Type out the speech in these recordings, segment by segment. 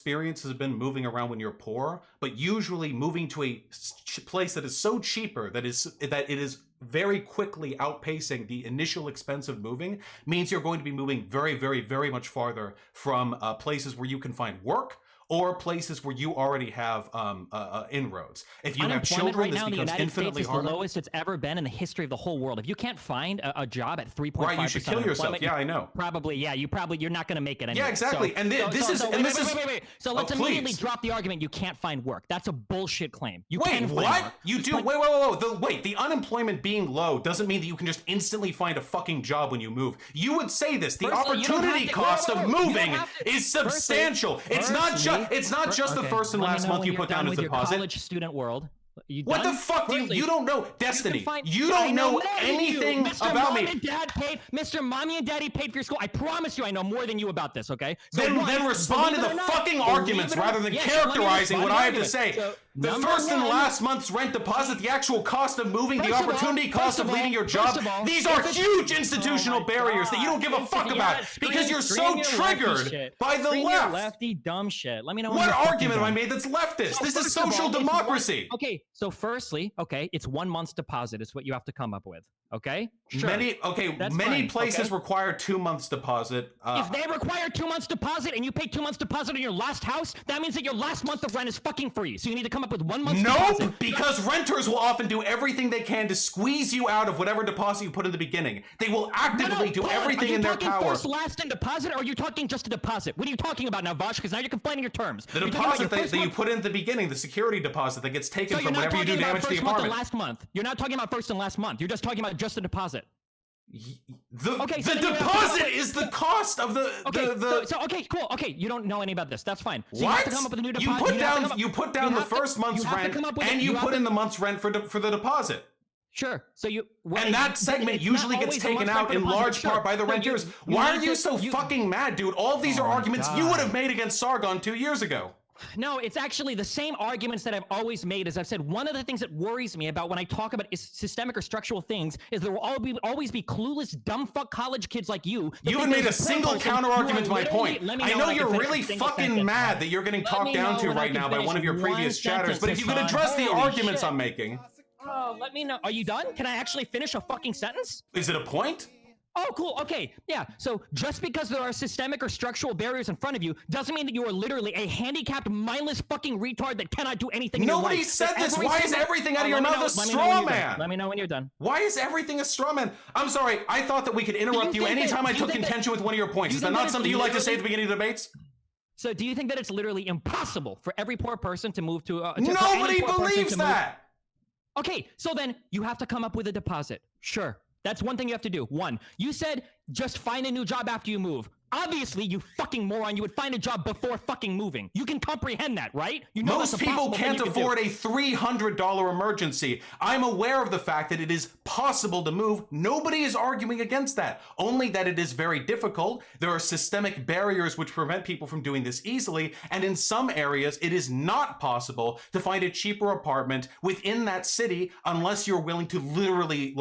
experience has been moving around when you're poor, but usually moving to a place that is so cheaper that it is very quickly outpacing the initial expense of moving means you're going to be moving very, very, very much farther from places where you can find work or places where you already have inroads. If you have children, right this now in the becomes United infinitely States is harder. the lowest it's ever been in the history of the whole world. If you can't find a job at 3.5%, right, you should kill yourself. Yeah, I know. Probably, yeah, you're not going to make it anyway. Yeah, exactly. So, and this is wait. So let's immediately drop the argument you can't find work. That's a bullshit claim. You wait, can find what? work. You do? Wait. The unemployment being low doesn't mean that you can just instantly find a fucking job when you move. You would say this. The opportunity cost of moving is substantial. It's not just the first and last month you put down as a deposit. College student world. What the fuck do you don't know? Destiny, you don't know anything about me. Mr. Mommy and Daddy paid for your school. I promise you I know more than you about this, okay? So then respond to the fucking arguments rather than characterizing what I have to say. The first and last month's rent deposit, the actual cost of moving, the opportunity cost of leaving your job, these are huge institutional barriers that you don't give a fuck about because you're so triggered by the left. Lefty dumb shit. Let me know. What argument have I made that's leftist? This is social democracy. Okay, so firstly, it's 1 month's deposit is what you have to come up with. Okay? Sure. Many places require 2 months deposit. If they require 2 months deposit and you pay 2 months deposit on your last house, that means that your last month of rent is fucking free. So you need to come up with 1 month's deposit. Nope, because renters will often do everything they can to squeeze you out of whatever deposit you put in the beginning. They will actively do everything in their power. Are you talking first, last, and deposit, or are you talking just a deposit? What are you talking about now, Vaush? Because now you're complaining your terms. The deposit that you put in at the beginning, the security deposit that gets taken from whenever you do damage to the apartment. Last month. You're not talking about first and last month. You're just talking about just the deposit. The deposit is the cost of the okay, cool. Okay, you don't know any about this. That's fine. So what? You have to come up with a new deposit. You put down the first month's rent and you put in the month's rent for the deposit. Sure. So and that segment usually gets taken out in large part by the renters. Why are you so fucking mad, dude? All of these are arguments you would have made against Sargon 2 years ago. No, it's actually the same arguments that I've always made. As I've said, one of the things that worries me about when I talk about systemic or structural things is there will always be clueless, dumb fuck college kids like you. You haven't made a single counter argument to my point. I know you're really fucking mad that you're getting talked down to right now by one of your previous chatters, but if you could address the arguments I'm making. Oh, let me know. Are you done? Can I actually finish a fucking sentence? Is it a point? Oh, cool. Okay. Yeah. So just because there are systemic or structural barriers in front of you doesn't mean that you are literally a handicapped, mindless fucking retard that cannot do anything. Nobody said this. Why is everything out of your mouth a straw man? Let me know when you're done. Why is everything a straw man? I'm sorry. I thought that we could interrupt you anytime I took contention with one of your points. Is that not something you like to say at the beginning of debates? So do you think that it's literally impossible for every poor person to move to Nobody believes that. Okay. So then you have to come up with a deposit. Sure. That's one thing you have to do. One, you said just find a new job after you move. Obviously, you fucking moron, you would find a job before fucking moving. You can comprehend that, right? You know most people can't afford a $300 emergency. I'm aware of the fact that it is possible to move. Nobody is arguing against that. Only that it is very difficult. There are systemic barriers which prevent people from doing this easily. And in some areas, it is not possible to find a cheaper apartment within that city unless you're willing to literally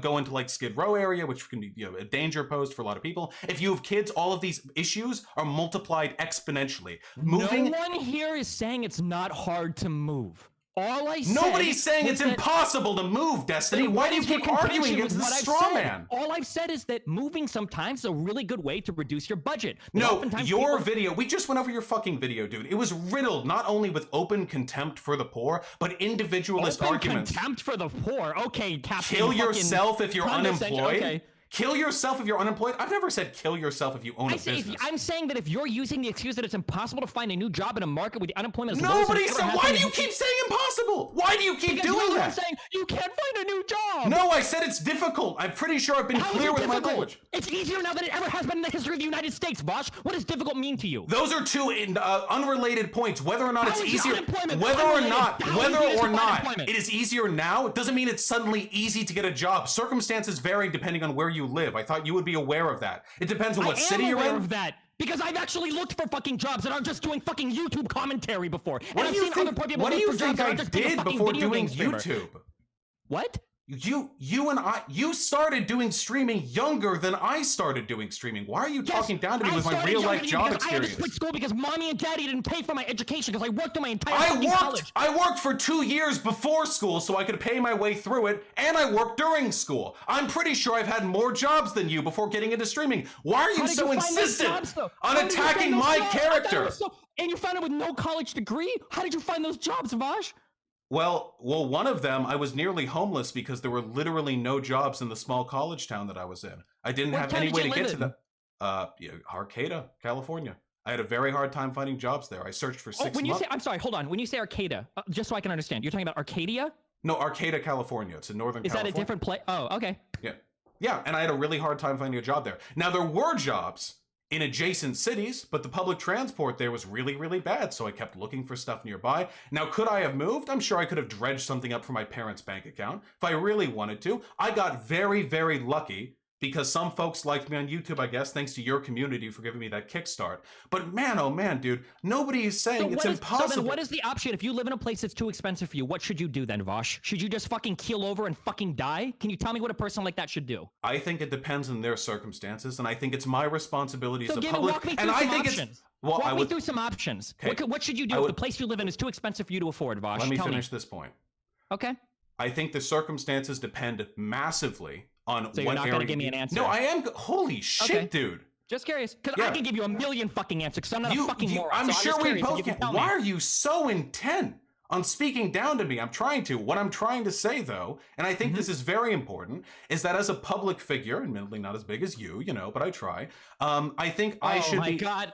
go into Skid Row area, which can be a danger posed for a lot of people. If you have kids, all of these issues are multiplied exponentially. Moving. No one here is saying it's not hard to move. Nobody's saying it's impossible to move, Destiny. Why do you keep arguing against the straw man? All I've said is that moving sometimes is a really good way to reduce your budget. No, your video, we just went over your fucking video, dude. It was riddled not only with open contempt for the poor, but individualist arguments. Contempt for the poor? Okay, Captain. Kill yourself if you're unemployed. Okay. Kill yourself if you're unemployed? I've never said kill yourself if you own a business. I'm saying that if you're using the excuse that it's impossible to find a new job in a market with the unemployment as Nobody said, why do you keep saying impossible? Why do you keep doing that? I'm saying you can't find a new job. No, I said it's difficult. I'm pretty sure I've been clear with my language. It's easier now than it ever has been in the history of the United States, Vaush. What does difficult mean to you? Those are two unrelated points. Whether or not it's easier, whether or not it is easier now, it doesn't mean it's suddenly easy to get a job. Circumstances vary depending on where you live. I thought you would be aware of that. It depends on what city you're in. I am aware of that. Because I've actually looked for fucking jobs and aren't just doing fucking YouTube commentary before. What do you think I did before doing YouTube? What? You started doing streaming younger than I started doing streaming. Why are you talking down to me with my real life job experience? I had to quit school because mommy and daddy didn't pay for my education because I worked on my entire college. I worked for 2 years before school so I could pay my way through it, and I worked during school. I'm pretty sure I've had more jobs than you before getting into streaming. Why are you so insistent on attacking my character? And you found it with no college degree? How did you find those jobs, Vaush? Well, one of them, I was nearly homeless because there were literally no jobs in the small college town that I was in. I didn't have any way to get to the Arcata, California. I had a very hard time finding jobs there. I searched for 6 months. I'm sorry, hold on. When you say Arcata, just so I can understand, you're talking about Arcadia? No, Arcata, California. It's in Northern California. Is that a different place? Oh, okay. Yeah, and I had a really hard time finding a job there. Now, there were jobs in adjacent cities, but the public transport there was really, really bad, so I kept looking for stuff nearby. Now, could I have moved? I'm sure I could have dredged something up from my parents' bank account if I really wanted to. I got very, very lucky because some folks liked me on YouTube, I guess, thanks to your community for giving me that kickstart. But man, oh man, dude, nobody is saying it's impossible. So then what is the option? If you live in a place that's too expensive for you, what should you do then, Vaush? Should you just fucking keel over and fucking die? Can you tell me what a person like that should do? I think it depends on their circumstances, and I think it's my responsibility as a public. Walk me through some options. Walk me through some options. Okay. What should you do if the place you live in is too expensive for you to afford, Vaush? Let me finish this point. Okay. I think the circumstances depend massively on so you're not going to give me an answer? No, I am. Holy shit, dude. Just curious, because I can give you a million fucking answers, because I'm not a fucking moron. I'm sure we both can. Why are you so intent on speaking down to me? I'm trying to. What I'm trying to say, though, and I think this is very important, is that as a public figure, admittedly not as big as you, but I try, I think I should be... Oh my God.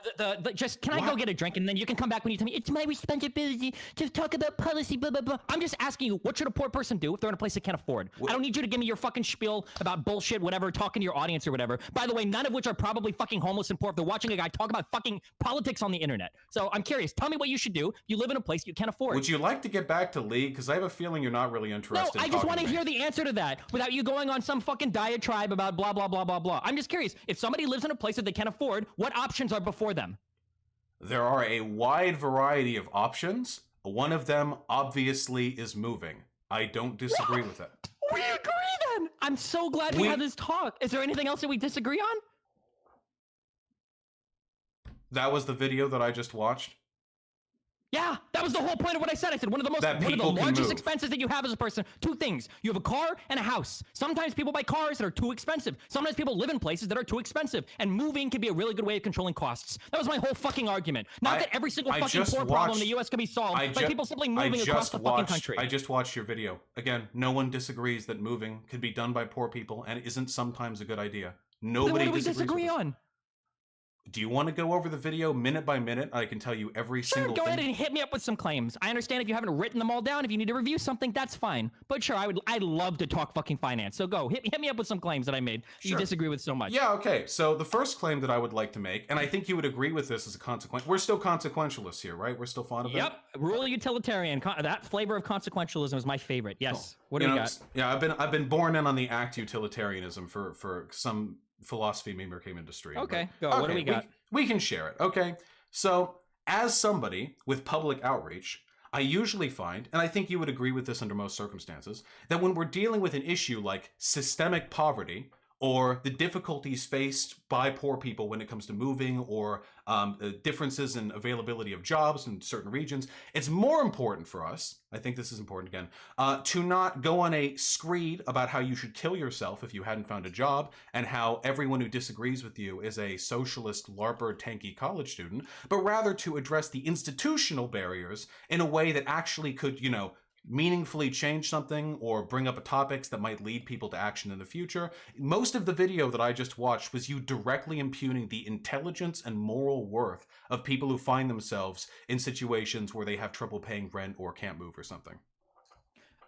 Can I go get a drink, and then you can come back when you tell me, it's my responsibility to talk about policy, blah, blah, blah. I'm just asking you, what should a poor person do if they're in a place they can't afford? I don't need you to give me your fucking spiel about bullshit, whatever, talking to your audience or whatever. By the way, none of which are probably fucking homeless and poor if they're watching a guy talk about fucking politics on the internet. So I'm curious, tell me what you should do if you live in a place you can't afford. Would you like to get back to League? Because I have a feeling you're not really interested. No, I just want to hear the answer to that without you going on some fucking diatribe about blah, blah, blah, blah, blah. I'm just curious. If somebody lives in a place that they can't afford, what options are before them? There are a wide variety of options. One of them, obviously, is moving. I don't disagree with it. We agree then. I'm so glad we had this talk. Is there anything else that we disagree on? That was the video that I just watched. Yeah, that was the whole point of what I said. I said one of the largest expenses that you have as a person. Two things. You have a car and a house. Sometimes people buy cars that are too expensive. Sometimes people live in places that are too expensive. And moving can be a really good way of controlling costs. That was my whole fucking argument. Not that every single fucking poor problem in the US can be solved by people simply moving across the fucking country. I just watched your video. Again, no one disagrees that moving can be done by poor people and isn't sometimes a good idea. Nobody disagrees. What do we disagree on? Do you want to go over the video minute by minute? I can tell you every single thing. Go ahead and hit me up with some claims. I understand if you haven't written them all down. If you need to review something, that's fine. But sure, I'd love to talk fucking finance. So go, hit me up with some claims that I made you disagree with so much. Yeah, okay. So the first claim that I would like to make, and I think you would agree with this as a consequence. We're still consequentialists here, right? We're still fond of it? Yep. Rural utilitarian. That flavor of consequentialism is my favorite. Yes. What do you got? Yeah, I've been born in on the act utilitarianism for some philosophy meme came industry. Okay, go. What do we got? We can share it. Okay. So as somebody with public outreach, I usually find, and I think you would agree with this under most circumstances, that when we're dealing with an issue like systemic poverty or the difficulties faced by poor people when it comes to moving or differences in availability of jobs in certain regions, it's more important for us, I think this is important again, to not go on a screed about how you should kill yourself if you hadn't found a job and how everyone who disagrees with you is a socialist, LARPer, tanky college student, but rather to address the institutional barriers in a way that actually could, meaningfully change something or bring up topics that might lead people to action in the future. Most of the video that I just watched was you directly impugning the intelligence and moral worth of people who find themselves in situations where they have trouble paying rent or can't move or something.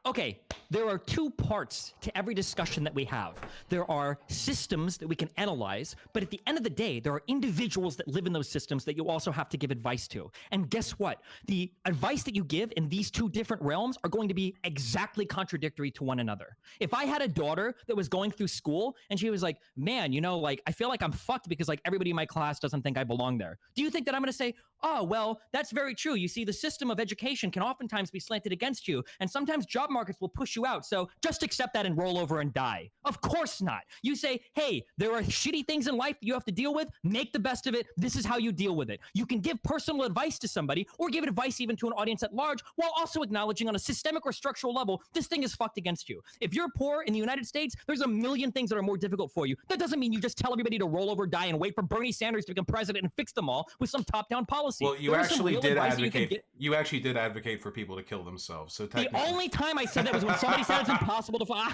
Okay, there are two parts to every discussion that we have. There are systems that we can analyze, but at the end of the day, there are individuals that live in those systems that you also have to give advice to. And guess what? The advice that you give in these two different realms are going to be exactly contradictory to one another. If I had a daughter that was going through school and she was like, man, I feel like I'm fucked because everybody in my class doesn't think I belong there. Do you think that I'm going to say, oh, well, that's very true. You see, the system of education can oftentimes be slanted against you, and sometimes job markets will push you out. So just accept that and roll over and die. Of course not. You say, hey, there are shitty things in life that you have to deal with. Make the best of it. This is how you deal with it. You can give personal advice to somebody or give advice even to an audience at large while also acknowledging on a systemic or structural level, this thing is fucked against you. If you're poor in the United States, there's a million things that are more difficult for you. That doesn't mean you just tell everybody to roll over, die, and wait for Bernie Sanders to become president and fix them all with some top-down policy. Well, you actually did advocate. You actually did advocate for people to kill themselves. So the only time I said that was when somebody said it's impossible to find.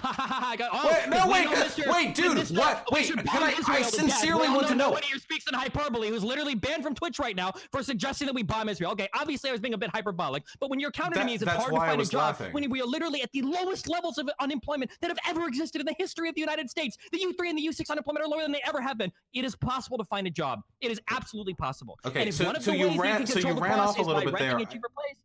Wait, dude, what? Wait, I sincerely want to know. Nobody here speaks in hyperbole, who's literally banned from Twitch right now for suggesting that we bomb Israel. Okay, obviously I was being a bit hyperbolic, but when you're counter to me, it's hard to find a job when we are literally at the lowest levels of unemployment that have ever existed in the history of the United States. The U3 and the U6 unemployment are lower than they ever have been. It is possible to find a job. It is absolutely possible. Okay, so you ran off a little bit there.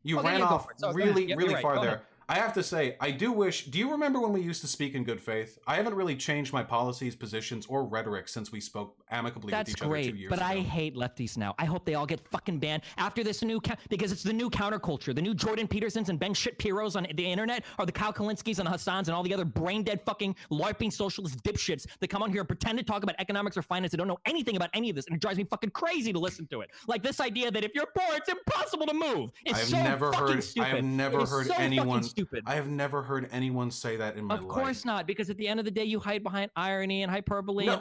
You ran off really far there. I have to say, I do wish. Do you remember when we used to speak in good faith? I haven't really changed my policies, positions, or rhetoric since we spoke amicably with each other 2 years ago. But I hate lefties now. I hope they all get fucking banned after this new because it's the new counterculture. The new Jordan Petersons and Ben Shapiro's on the internet are the Kyle Kalinskis and Hassans and all the other brain dead fucking LARPing socialist dipshits that come on here and pretend to talk about economics or finance and don't know anything about any of this, and it drives me fucking crazy to listen to it. Like this idea that if you're poor, it's impossible to move. It's I have never heard anyone. Stupid. I have never heard anyone say that in my life. Of course not, because at the end of the day, you hide behind irony and hyperbole. No,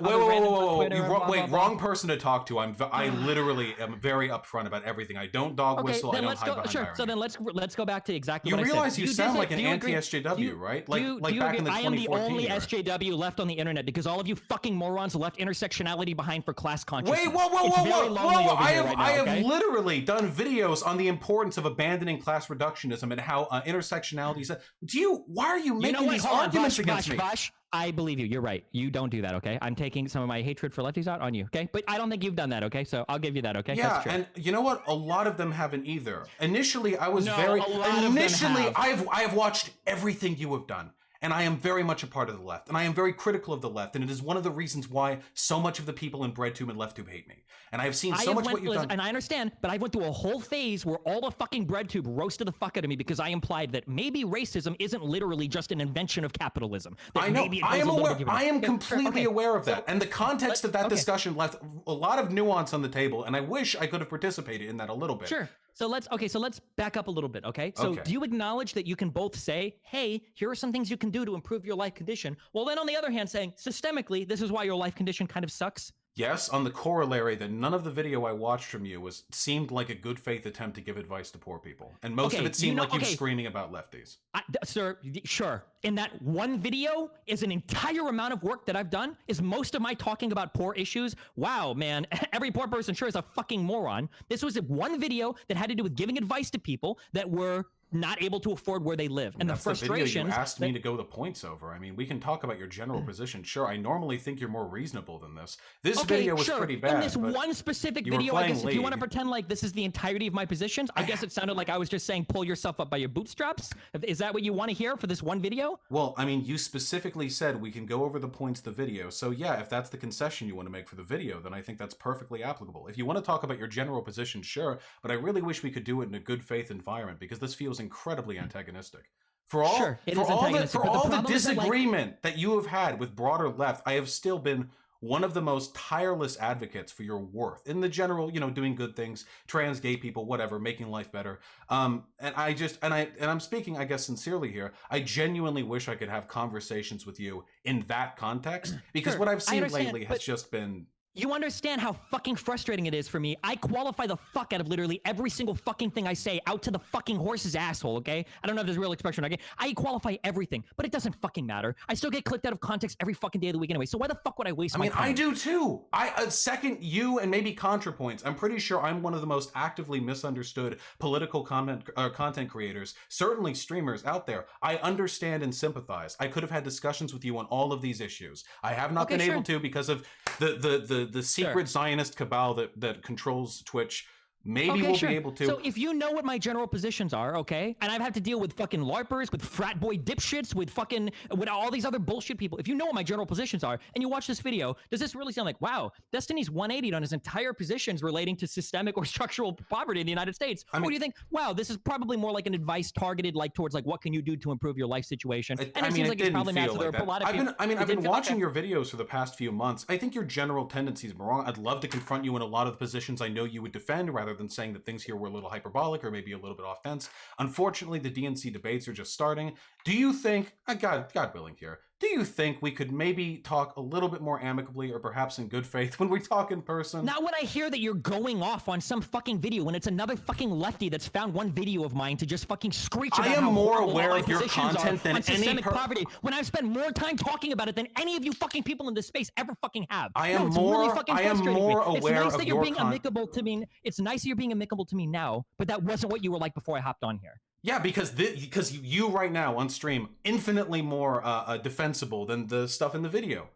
wait, wrong person to talk to. I literally am very upfront about everything. I don't dog whistle. I don't hide behind irony. So then let's go back to exactly what I said. You realize you sound like an anti-SJW, right? Like back in the 2014 I am the only SJW left on the internet because all of you fucking morons left intersectionality behind for class consciousness. Wait, whoa! I have literally done videos on the importance of abandoning class reductionism and how intersectionality. Why are you making these arguments against me? Vaush, I believe you. You're right. You don't do that, okay? I'm taking some of my hatred for lefties out on you, okay? But I don't think you've done that, okay? So I'll give you that, okay? Yeah, that's true. And you know what? A lot of them haven't either. Initially, I was I've watched everything you have done. And I am very much a part of the left. And I am very critical of the left. And it is one of the reasons why so much of the people in BreadTube and LeftTube hate me. And I've seen so much what you've done. And I understand, but I went through a whole phase where all the fucking BreadTube roasted the fuck out of me because I implied that maybe racism isn't literally just an invention of capitalism. I know. I am aware. I am completely aware of that. And the context of that discussion left a lot of nuance on the table. And I wish I could have participated in that a little bit. Sure. So let's back up a little bit, okay? So do you acknowledge that you can both say, hey, here are some things you can do to improve your life condition, while then on the other hand saying, systemically, this is why your life condition kind of sucks? Yes, on the corollary that none of the video I watched from you seemed like a good faith attempt to give advice to poor people. And most of it seemed like you screaming about lefties. Sir, sure. In that one video is an entire amount of work that I've done. Is most of my talking about poor issues? Wow, man. Every poor person sure is a fucking moron. This was one video that had to do with giving advice to people that were not able to afford where they live. And the frustrations. You asked me to go the points over. I mean, we can talk about your general position. Sure, I normally think you're more reasonable than this. This video was pretty bad. In this one specific video, I guess if you want to pretend like this is the entirety of my positions, I guess it sounded like I was just saying pull yourself up by your bootstraps. Is that what you want to hear for this one video? Well, I mean, you specifically said we can go over the points of the video. So yeah, if that's the concession you want to make for the video, then I think that's perfectly applicable. If you want to talk about your general position, sure, but I really wish we could do it in a good faith environment because this feels incredibly antagonistic. For all the disagreement that you have had with broader left, I have still been one of the most tireless advocates for your worth in the general, doing good things, trans, gay people, whatever, making life better. And I'm speaking, I guess, sincerely here. I genuinely wish I could have conversations with you in that context because what I've seen lately has just been. You understand how fucking frustrating it is for me. I qualify the fuck out of literally every single fucking thing I say out to the fucking horse's asshole, okay? I don't know if there's a real expression, okay? I qualify everything, but it doesn't fucking matter. I still get clicked out of context every fucking day of the week anyway, so why the fuck would I waste my time? I do too. I second you and maybe ContraPoints. I'm pretty sure I'm one of the most actively misunderstood political content creators, certainly streamers out there. I understand and sympathize. I could have had discussions with you on all of these issues. I have not been able to because of the secret Zionist cabal that controls Twitch Maybe we'll be able to. So if you know what my general positions are, okay, and I've had to deal with fucking LARPers, with frat boy dipshits, with all these other bullshit people. If you know what my general positions are, and you watch this video, does this really sound like, wow, Destiny's 180'd on his entire positions relating to systemic or structural poverty in the United States? Or do you think, wow, this is probably more like an advice targeted like towards like what can you do to improve your life situation? And it seems like it's probably massive. There are a lot of people. I've been watching your videos for the past few months. I think your general tendencies are wrong. I'd love to confront you in a lot of the positions I know you would defend, rather than saying that things here were a little hyperbolic or maybe a little bit off fence. Unfortunately, the DNC debates are just starting. Do you think, God willing here, do you think we could maybe talk a little bit more amicably or perhaps in good faith when we talk in person? Not when I hear that you're going off on some fucking video when it's another fucking lefty that's found one video of mine to just fucking screech about I am more aware of your content than any systemic poverty when I've spent more time talking about it than any of you fucking people in this space ever fucking have. I am more aware it's nice of that you're being amicable to me. It's nice that you're being amicable to me now, but that wasn't what you were like before I hopped on here. Yeah, because you right now on stream infinitely more defensible than the stuff in the video.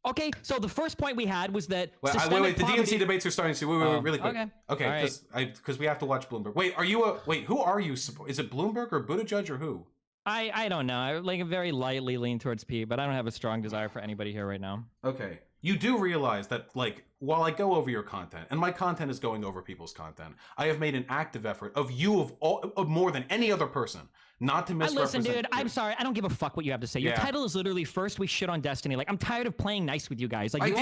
Okay, so the first point we had was that wait, the DNC debates are starting to wait, really quick. Okay, because we have to watch Bloomberg. Wait, who are you? Is it Bloomberg or Buttigieg or who? I don't know. I like very lightly lean towards P, but I don't have a strong desire for anybody here right now. Okay. You do realize that, like, while I go over your content, and my content is going over people's content, I have made an active effort of more than any other person not to misrepresent. Listen, dude, I'm sorry. I don't give a fuck what you have to say. Your title is literally First We Shit on Destiny. Like, I'm tired of playing nice with you guys. Like,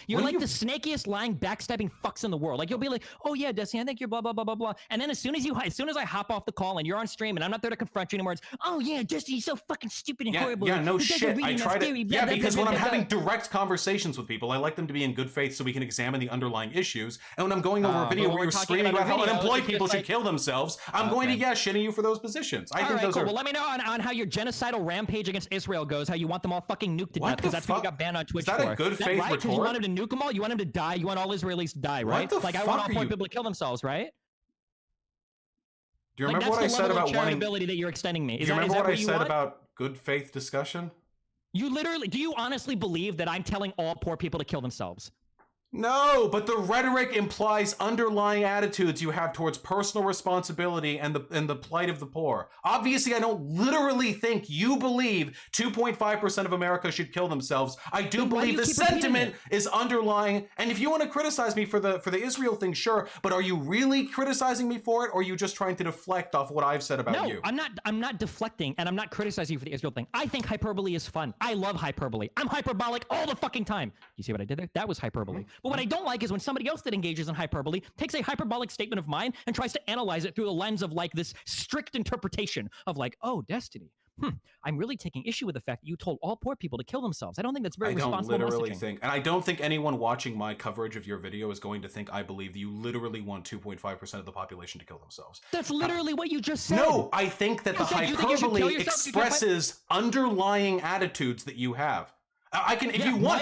you're like the snakiest, lying, backstabbing fucks in the world. Like, you'll be like, oh yeah, Destiny, I think you're blah blah blah blah blah. And then as soon as I hop off the call and you're on stream and I'm not there to confront you anymore, it's, oh yeah, Destiny's so fucking stupid and horrible. Yeah, no shit. I try to. Yeah, because when I'm having direct conversations with people, I like them to be in good faith so we can examine the underlying issues. And when I'm going over a video where you're screaming about how unemployed people should kill themselves, I'm going to shitting you for those positions. I think those are. Well, let me know on how your genocidal rampage against Israel goes. How you want them all fucking nuked to death because that's what you got banned on Twitch for. Is that a good faith retort? Because you want them to nuke them all. You want them to die. You want all Israelis to die, right? Like I want all poor people to kill themselves, right? Do you remember what I said about wanting charitability that you're extending me? Do you remember what I said about good faith discussion? You literally, do you honestly believe that I'm telling all poor people to kill themselves? No, but the rhetoric implies underlying attitudes you have towards personal responsibility and the plight of the poor. Obviously, I don't literally think you believe 2.5% of America should kill themselves. I do believe the sentiment is underlying. And if you want to criticize me for the Israel thing, sure. But are you really criticizing me for it, or are you just trying to deflect off what I've said about you? No, I'm not deflecting, and I'm not criticizing you for the Israel thing. I think hyperbole is fun. I love hyperbole. I'm hyperbolic all the fucking time. You see what I did there? That was hyperbole. Mm-hmm. But what I don't like is when somebody else that engages in hyperbole takes a hyperbolic statement of mine and tries to analyze it through the lens of like this strict interpretation of like, oh, Destiny. I'm really taking issue with the fact that you told all poor people to kill themselves. I don't think that's very responsible messaging. I don't literally think, and I don't think anyone watching my coverage of your video is going to think I believe that you literally want 2.5% of the population to kill themselves. That's literally what you just said. No, I think that the hyperbole expresses underlying attitudes that you have. I can, if you want,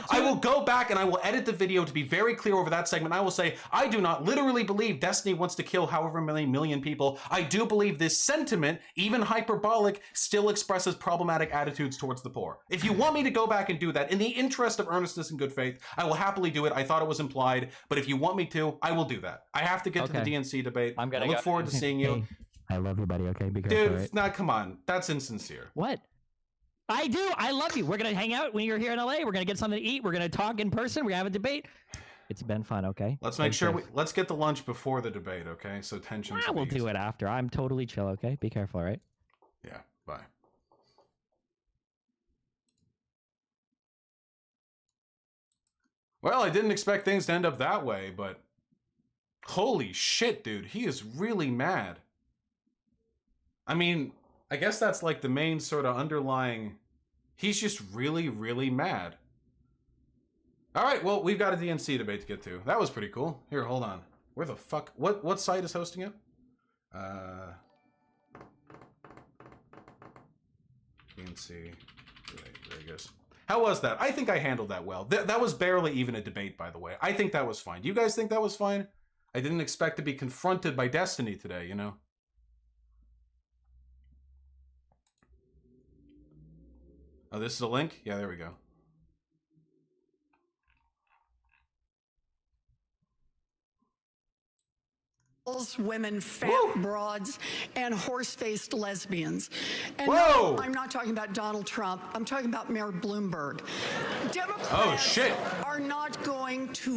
I will go back and I will edit the video to be very clear over that segment. I will say, I do not literally believe Destiny wants to kill however many million people. I do believe this sentiment, even hyperbolic, still expresses problematic attitudes towards the poor. If you want me to go back and do that, in the interest of earnestness and good faith, I will happily do it. I thought it was implied, but if you want me to, I will do that. I have to get to the DNC debate. I look forward to seeing you. I love you, buddy. Okay, be careful. Dude, nah, come on. That's insincere. What? I do. I love you. We're going to hang out when you're here in LA. We're going to get something to eat. We're going to talk in person. We're going to have a debate. It's been fun, okay? Let's make sure let's get the lunch before the debate, okay? So tensions. We'll do it after. I'm totally chill, okay? Be careful, all right? Yeah, bye. Well, I didn't expect things to end up that way, but holy shit, dude. He is really mad. I mean, I guess that's like the main sort of underlying. He's just really, really mad. All right, well, we've got a DNC debate to get to. That was pretty cool. Here, hold on. Where the fuck? What site is hosting it? DNC debate. There it goes. How was that? I think I handled that well. That was barely even a debate, by the way. I think that was fine. Do you guys think that was fine? I didn't expect to be confronted by Destiny today, you know? Oh, this is a link? Yeah, there we go. calls women fat Woo. broads and horse-faced lesbians. And Whoa. no, I'm not talking about Donald Trump. I'm talking about Mayor Bloomberg. Democrats Oh, shit. are not going to